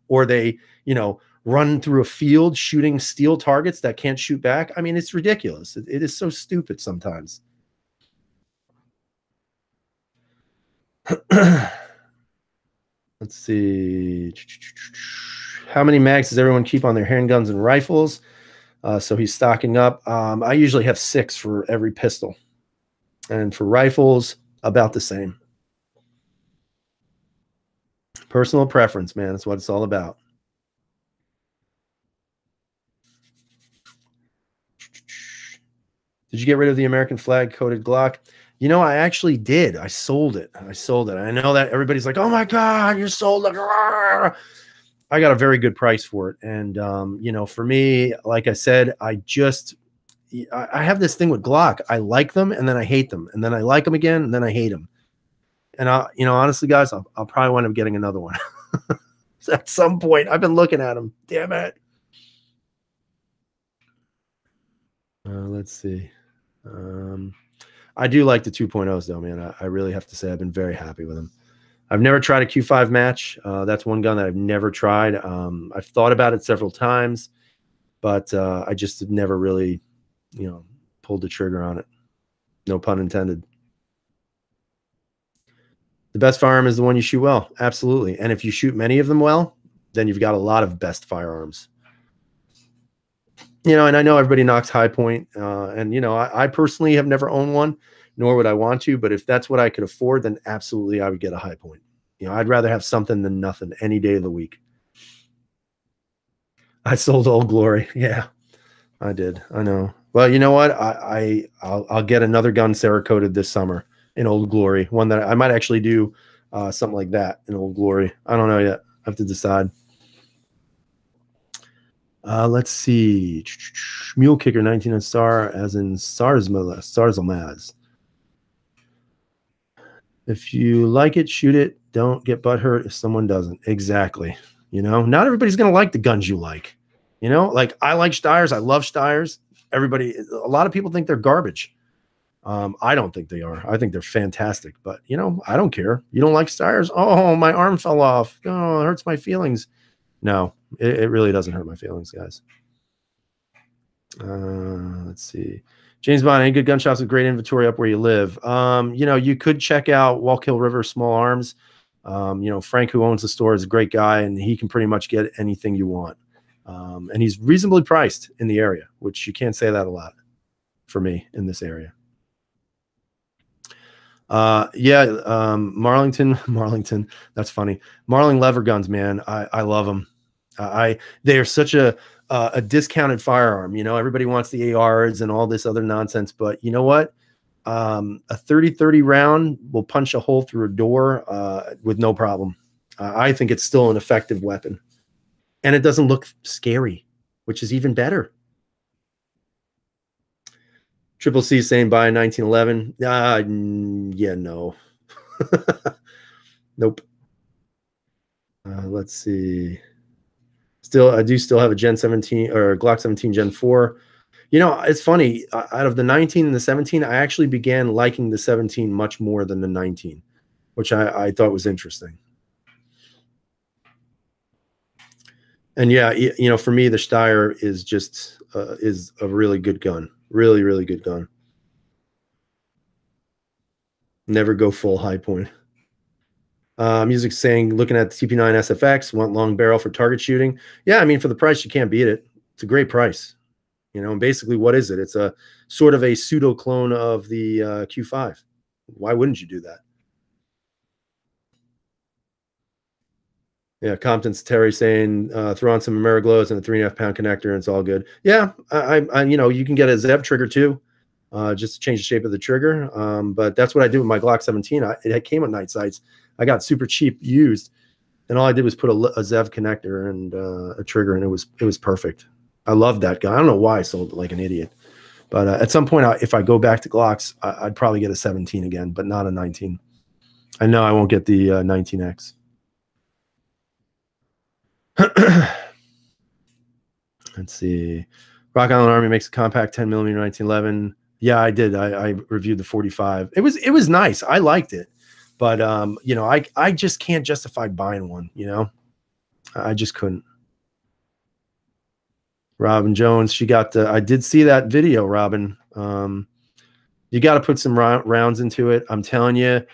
or they, run through a field shooting steel targets that can't shoot back. I mean, it's ridiculous. It is so stupid sometimes. Let's see. How many mags does everyone keep on their handguns and rifles? So he's stocking up. I usually have 6 for every pistol. And for rifles, about the same. Personal preference, man. That's what it's all about. Did you get rid of the American flag coated Glock? I actually did. I sold it. I know that everybody's like, oh my God, you sold it. I got a very good price for it. And, for me, like I said, I have this thing with Glock. I like them and then I hate them. And then I like them again and then I hate them. And honestly, guys, I'll probably wind up getting another one. At some point. I've been looking at them. Damn it. Let's see. I do like the 2.0s though, man. I really have to say I've been very happy with them. I've never tried a Q5 match. That's one gun that I've never tried. I've thought about it several times, but I just never really, pulled the trigger on it. No pun intended. The best firearm is the one you shoot well. Absolutely. And if you shoot many of them well, then you've got a lot of best firearms. You know, and I know everybody knocks high point, and you know, I personally have never owned one, nor would I want to. But if that's what I could afford, then absolutely I would get a high point. You know, I'd rather have something than nothing any day of the week. I sold Old Glory. Yeah, I did. I know. Well, you know what? I'll get another gun Cerakoted this summer in Old Glory. One that I might actually do something like that in Old Glory. I don't know yet. I have to decide. Let's see. Mule Kicker 19 and Star, as in Sarzamaz. If you like it, shoot it. Don't get butthurt if someone doesn't. Exactly. You know, not everybody's going to like the guns you like. You know, like I like Steyrs. I love Steyrs. Everybody, a lot of people think they're garbage. I don't think they are. I think they're fantastic. But, you know, I don't care. You don't like Steyrs? Oh, my arm fell off. Oh, it hurts my feelings. No, it really doesn't hurt my feelings, guys. Let's see. James Bond, any good gun shops with great inventory up where you live? You know, you could check out Wallkill River Small Arms. You know, Frank, who owns the store, is a great guy, and he can pretty much get anything you want. And he's reasonably priced in the area, which you can't say that a lot for me in this area. Yeah, Marlington. That's funny. Marling lever guns, man. I love them. They are such a discounted firearm. You know, everybody wants the ARs and all this other nonsense, but you know what? A 30-30 round will punch a hole through a door with no problem. I think it's still an effective weapon, and it doesn't look scary, which is even better. Triple C saying buy 1911. Yeah, no. Nope. Let's see. I do still have a Gen 17 or Glock 17 Gen 4. You know, it's funny. Out of the 19 and the 17, I actually began liking the 17 much more than the 19, which I thought was interesting. And yeah, you know, for me, the Steyr is just is a really good gun. Really, really good gun. Never go full high point. Music saying, looking at the TP9 SFX, want long barrel for target shooting. Yeah, I mean, for the price, you can't beat it. It's a great price. You know, and basically, what is it? It's a sort of a pseudo clone of the Q5. Why wouldn't you do that? Yeah, Compton's Terry saying throw on some Ameriglows and a 3.5 pound connector, and it's all good. Yeah, you know, you can get a Zev trigger too, just to change the shape of the trigger. But that's what I do with my Glock 17. It came with night sights. I got super cheap used, and all I did was put a Zev connector and a trigger, and it was perfect. I love that gun. I don't know why I sold it like an idiot, but at some point, if I go back to Glocks, I'd probably get a 17 again, but not a 19. I know I won't get the 19X. Let's see. Rock Island Army makes a compact 10 millimeter 1911. Yeah, I did. I reviewed the 45. It was nice. I liked it, but you know, I just can't justify buying one. You know, I just couldn't. Robin Jones, she got the. I did see that video, Robin. You got to put some rounds into it. I'm telling you,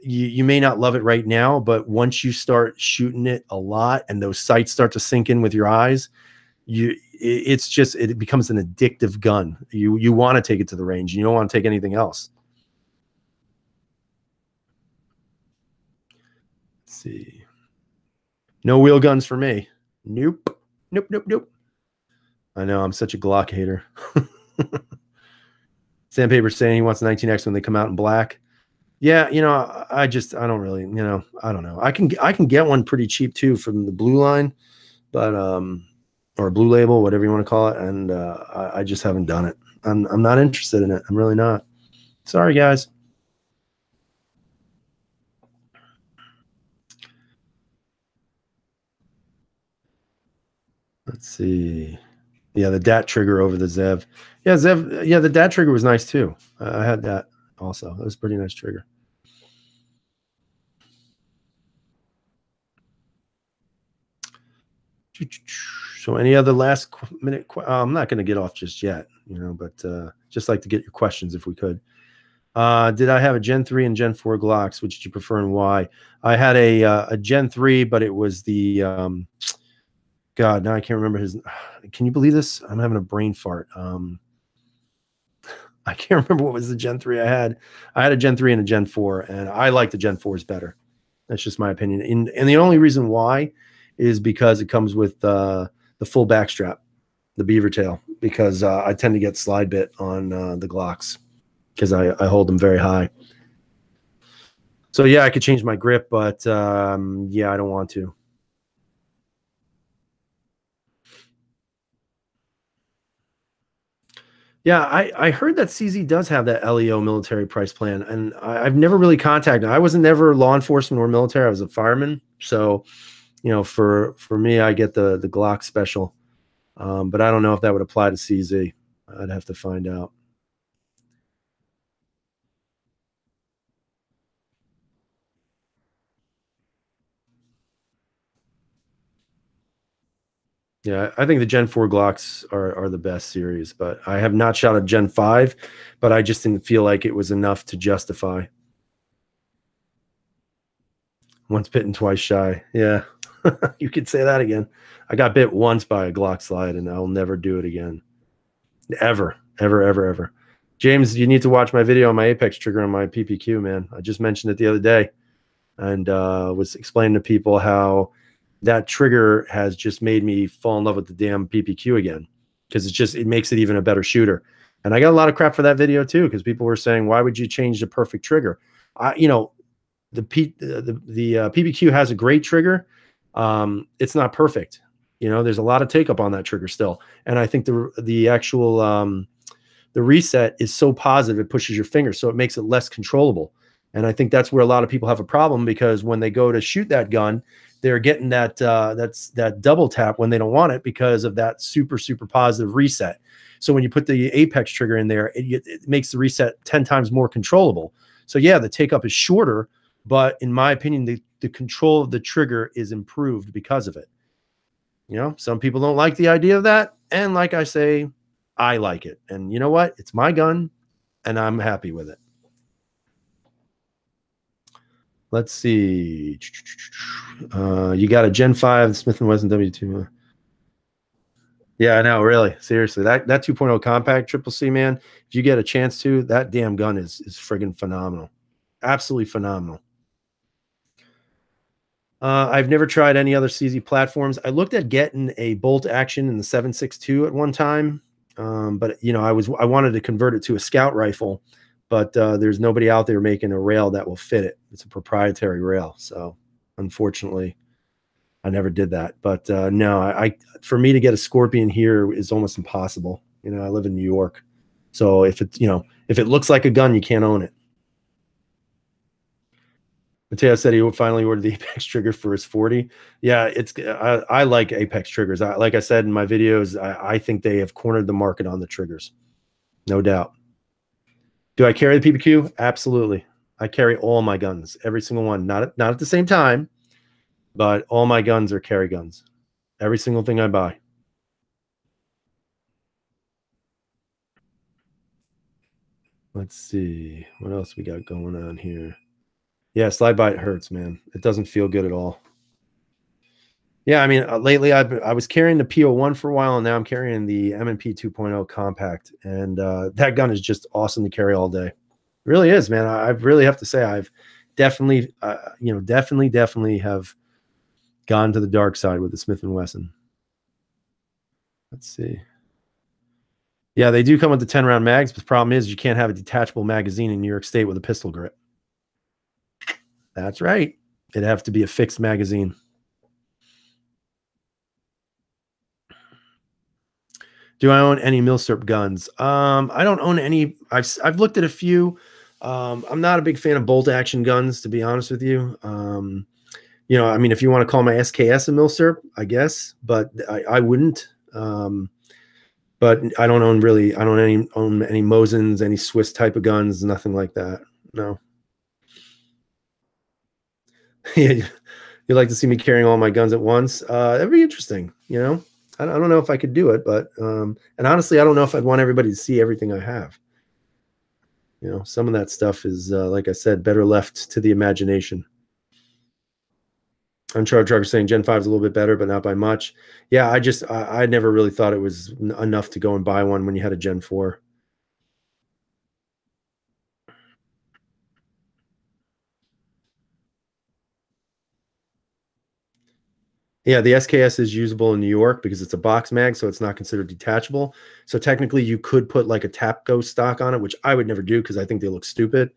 you may not love it right now, but once you start shooting it a lot and those sights start to sink in with your eyes, it becomes an addictive gun. You want to take it to the range. You don't want to take anything else. Let's see. No wheel guns for me. Nope. Nope. I know, I'm such a Glock hater. Sandpaper saying he wants 19X when they come out in black. Yeah, you know, I don't really, you know, I don't know. I can get one pretty cheap too from the Blue Line, but or Blue Label, whatever you want to call it, and I just haven't done it. I'm not interested in it. I'm really not. Sorry, guys. Let's see. Yeah, the DAT trigger over the Zev. Yeah, Zev. Yeah, the DAT trigger was nice too. I had that also. It was a pretty nice trigger. So, any other last minute? I'm not going to get off just yet, you know, but just like to get your questions if we could. Did I have a Gen 3 and Gen 4 Glocks? Which did you prefer and why? I had a Gen 3, but it was the God, now I can't remember his. Can you believe this? I'm having a brain fart. I can't remember what was the Gen 3 I had. I had a Gen 3 and a Gen 4, and I like the Gen 4s better. That's just my opinion. And the only reason why is because it comes with the full backstrap, the beaver tail, because I tend to get slide bit on the Glocks because I hold them very high. So yeah, I could change my grip, but yeah, I don't want to. Yeah, I heard that CZ does have that LEO military price plan, and I've never really contacted. I wasn't never law enforcement or military. I was a fireman, so for me, I get the Glock special, but I don't know if that would apply to CZ. I'd have to find out. Yeah, I think the Gen 4 Glocks are the best series, but I have not shot a Gen 5, but I just didn't feel like it was enough to justify. Once bitten, twice shy. Yeah, you could say that again. I got bit once by a Glock slide, and I'll never do it again. Ever, ever, ever, ever. James, you need to watch my video on my Apex trigger on my PPQ, man. I just mentioned it the other day and was explaining to people how that trigger has just made me fall in love with the damn PPQ again because it makes it even a better shooter. And I got a lot of crap for that video too because people were saying, why would you change the perfect trigger? The PPQ has a great trigger. It's not perfect. There's a lot of take up on that trigger still. And I think the actual the reset is so positive it pushes your finger, so it makes it less controllable. And I think that's where a lot of people have a problem because when they go to shoot that gun, they're getting that that double tap when they don't want it because of that super positive reset. So when you put the Apex trigger in there, it makes the reset 10 times more controllable. So yeah, the take up is shorter, but in my opinion, the control of the trigger is improved because of it. Some people don't like the idea of that, and like I say, I like it. And you know what? It's my gun, and I'm happy with it. Let's see. You got a Gen 5 Smith & Wesson W2. Yeah, I know, really. Seriously. That 2.0 compact triple C, man, if you get a chance to, that damn gun is friggin' phenomenal. Absolutely phenomenal. I've never tried any other CZ platforms. I looked at getting a bolt action in the 7.62 at one time, but I wanted to convert it to a scout rifle, but there's nobody out there making a rail that will fit it. It's a proprietary rail, so unfortunately, I never did that. But no, for me to get a Scorpion here is almost impossible. I live in New York, so if it looks like a gun, you can't own it. Mateo said he finally ordered the Apex trigger for his 40. Yeah, I like Apex triggers. Like I said in my videos, I think they have cornered the market on the triggers, no doubt. Do I carry the PPQ? Absolutely. I carry all my guns, every single one. Not at the same time, but all my guns are carry guns. Every single thing I buy. Let's see what else we got going on here. Yeah, slide by it hurts, man. It doesn't feel good at all. Yeah, I mean, lately I was carrying the PO1 for a while, and now I'm carrying the M&P 2.0 compact, and that gun is just awesome to carry all day. It really is, man. I really have to say I've definitely, definitely have gone to the dark side with the Smith & Wesson. Let's see. Yeah, they do come with the 10-round mags, but the problem is you can't have a detachable magazine in New York State with a pistol grip. That's right. It'd have to be a fixed magazine. Do I own any Milsurp guns? I don't own any. I've looked at a few. I'm not a big fan of bolt action guns, to be honest with you. I mean, if you want to call my SKS a Milsurp, I guess, but I wouldn't. But I don't own any Mosins, any Swiss type of guns, nothing like that. No. Yeah, you'd like to see me carrying all my guns at once? That'd be interesting. I don't know if I could do it, but and honestly, I don't know if I'd want everybody to see everything I have. Some of that stuff is, like I said, better left to the imagination. Uncharted Trucker saying Gen 5 is a little bit better, but not by much. Yeah, I never really thought it was enough to go and buy one when you had a Gen 4. Yeah, the SKS is usable in New York because it's a box mag, so it's not considered detachable. So technically, you could put like a Tapco stock on it, which I would never do because I think they look stupid.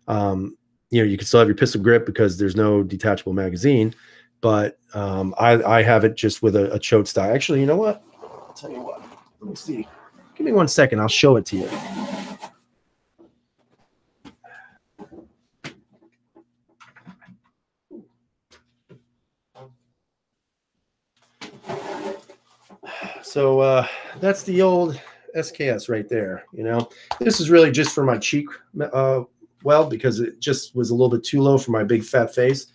You can still have your pistol grip because there's no detachable magazine, but I have it just with a choke stock. Actually, you know what? I'll tell you what. Let me see. Give me 1 second. I'll show it to you. So that's the old SKS right there. This is really just for my cheek weld because it just was a little bit too low for my big fat face.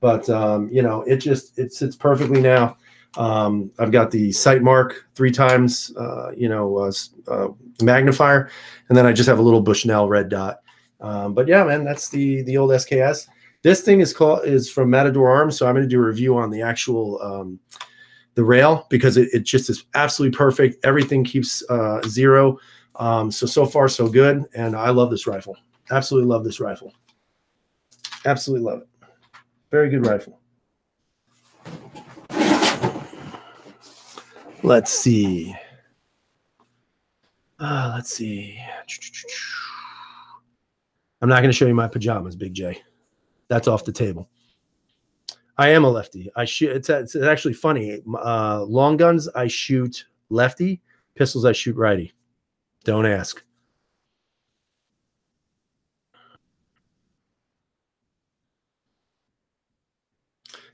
But it sits perfectly now. I've got the sight mark 3 times, magnifier, and then I just have a little Bushnell red dot. But yeah, man, that's the old SKS. This thing is from Matador Arms, so I'm going to do a review on the actual the rail because it just is absolutely perfect. Everything keeps 0. So far so good, and I love this rifle. Absolutely love this rifle. Absolutely love it. Very good rifle. Let's see. Let's see. I'm not going to show you my pajamas, Big J. That's off the table. I am a lefty. I shoot. It's actually funny. Long guns, I shoot lefty. Pistols, I shoot righty. Don't ask.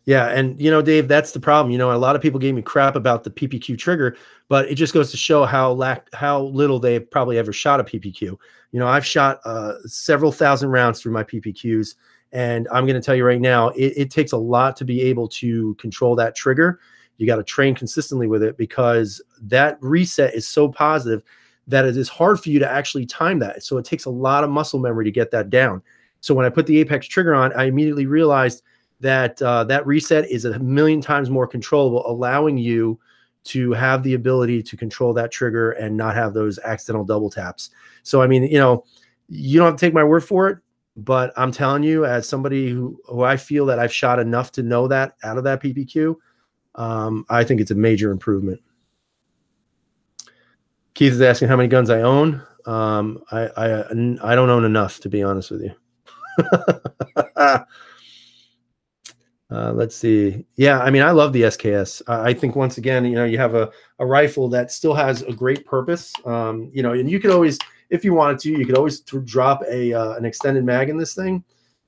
Yeah, and Dave, that's the problem. A lot of people gave me crap about the PPQ trigger, but it just goes to show how little they've probably ever shot a PPQ. I've shot several thousand rounds through my PPQs, and I'm going to tell you right now, it takes a lot to be able to control that trigger. You got to train consistently with it because that reset is so positive that it is hard for you to actually time that. So it takes a lot of muscle memory to get that down. So when I put the Apex trigger on, I immediately realized that that reset is a million times more controllable, allowing you to have the ability to control that trigger and not have those accidental double taps. So, I mean, you don't have to take my word for it, but I'm telling you, as somebody who I feel that I've shot enough to know that out of that PPQ, I think it's a major improvement. Keith is asking how many guns I own. I don't own enough, to be honest with you. Let's see. Yeah, I mean, I love the SKS. I think once again, you have a rifle that still has a great purpose. And you could always, if you wanted to, you could always drop an extended mag in this thing.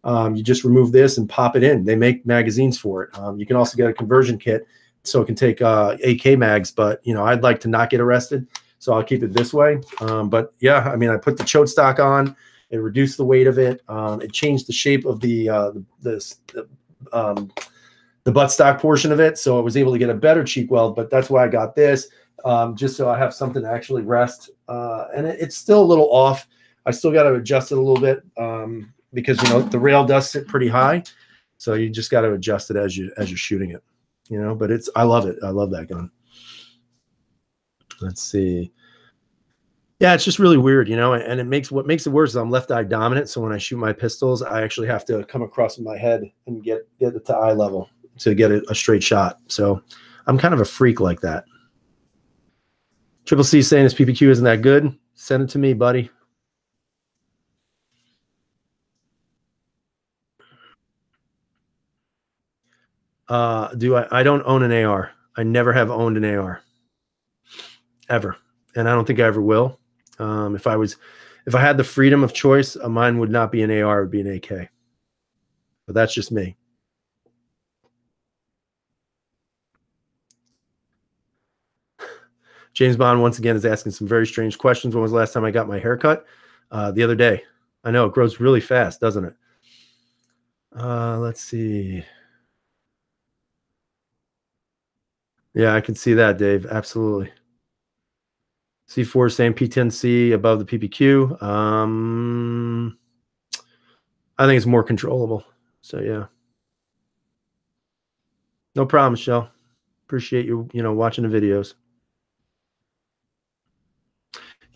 You just remove this and pop it in. They make magazines for it. You can also get a conversion kit so it can take AK mags. But I'd like to not get arrested, so I'll keep it this way. But yeah, I mean, I put the choke stock on. It reduced the weight of it. It changed the shape of the buttstock portion of it, so I was able to get a better cheek weld. But that's why I got this, just so I have something to actually rest. And it's still a little off. I still got to adjust it a little bit because the rail does sit pretty high, so you just got to adjust it as you're shooting it. But I love it. I love that gun. Let's see. Yeah, it's just really weird, and what makes it worse is I'm left eye dominant. So when I shoot my pistols, I actually have to come across with my head and get it to eye level to get a straight shot. So I'm kind of a freak like that. Triple C saying his PPQ isn't that good. Send it to me, buddy. I don't own an AR. I never have owned an AR. Ever. And I don't think I ever will. If I had the freedom of choice, mine would not be an AR, it would be an AK. But that's just me. James Bond, once again, is asking some very strange questions. When was the last time I got my hair cut? The other day. I know, it grows really fast, doesn't it? Let's see. Yeah, I can see that, Dave. Absolutely. C4 saying P10C above the PPQ. I think it's more controllable. So, yeah. No problem, Michelle. Appreciate you, watching the videos.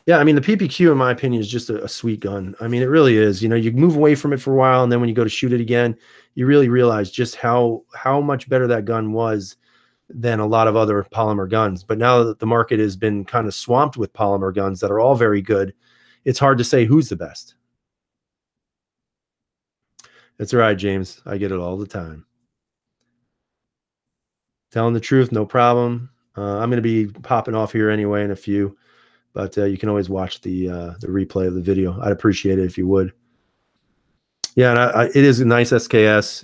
Yeah, I mean, the PPQ, in my opinion, is just a sweet gun. I mean, it really is. You move away from it for a while, and then when you go to shoot it again, you really realize just how much better that gun was than a lot of other polymer guns. But now that the market has been kind of swamped with polymer guns that are all very good, it's hard to say who's the best. That's all right, James. I get it all the time. Telling the truth, no problem. I'm going to be popping off here anyway in a few, but you can always watch the replay of the video. I'd appreciate it if you would. Yeah, and it is a nice SKS.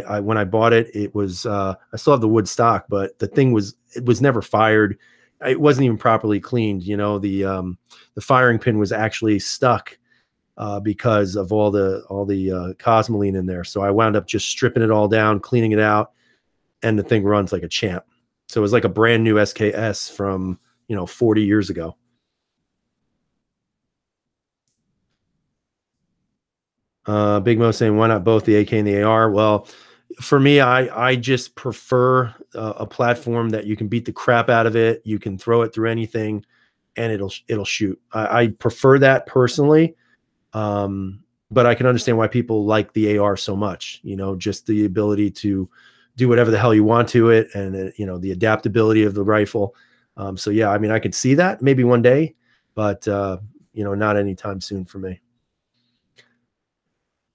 I when I bought it, it was I still have the wood stock, but it was never fired. It wasn't even properly cleaned. The firing pin was actually stuck because of all the cosmoline in there. So I wound up just stripping it all down, cleaning it out, and the thing runs like a champ. So it was like a brand new SKS from 40 years ago. Big Mo saying, why not both the AK and the AR? Well, for me, I just prefer a platform that you can beat the crap out of it. You can throw it through anything, and it'll shoot. I prefer that personally, but I can understand why people like the AR so much. Just the ability to do whatever the hell you want to it, and the adaptability of the rifle. So yeah, I mean, I could see that maybe one day, but not anytime soon for me.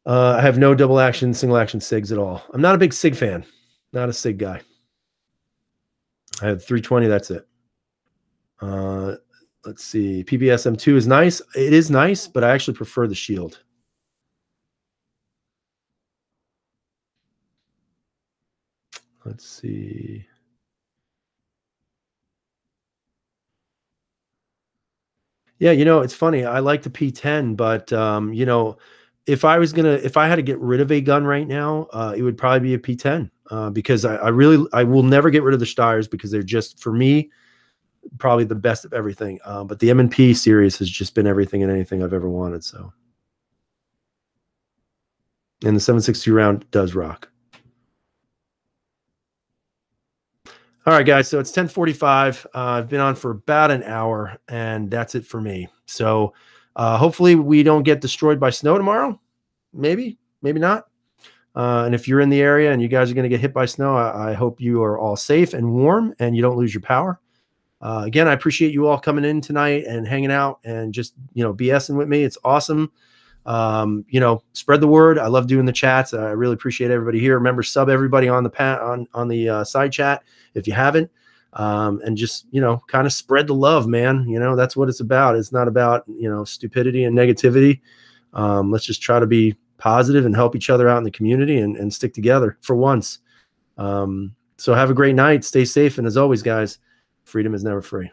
I have no double action, single action SIGs at all. I'm not a big SIG fan. Not a SIG guy. I have 320. That's it. Uh, let's see. PPS M2 is nice. It is nice, but I actually prefer the Shield. Let's see. Yeah, it's funny. I like the P10, but if I had to get rid of a gun right now, it would probably be a P10 because I will never get rid of the Steyrs because they're just, for me, probably the best of everything. But the M&P series has just been everything and anything I've ever wanted. So, and the 7.62 round does rock. All right, guys. So it's 10:45. I've been on for about an hour, and that's it for me. So hopefully we don't get destroyed by snow tomorrow. Maybe, maybe not. And if you're in the area and you guys are going to get hit by snow, I hope you are all safe and warm and you don't lose your power. Again, I appreciate you all coming in tonight and hanging out and just, BSing with me. It's awesome. Spread the word. I love doing the chats. I really appreciate everybody here. Remember, sub everybody on the side chat if you haven't, and just, kind of spread the love, man. That's what it's about. It's not about, stupidity and negativity. Let's just try to be positive and help each other out in the community and stick together for once. So have a great night. Stay safe. And as always, guys, freedom is never free.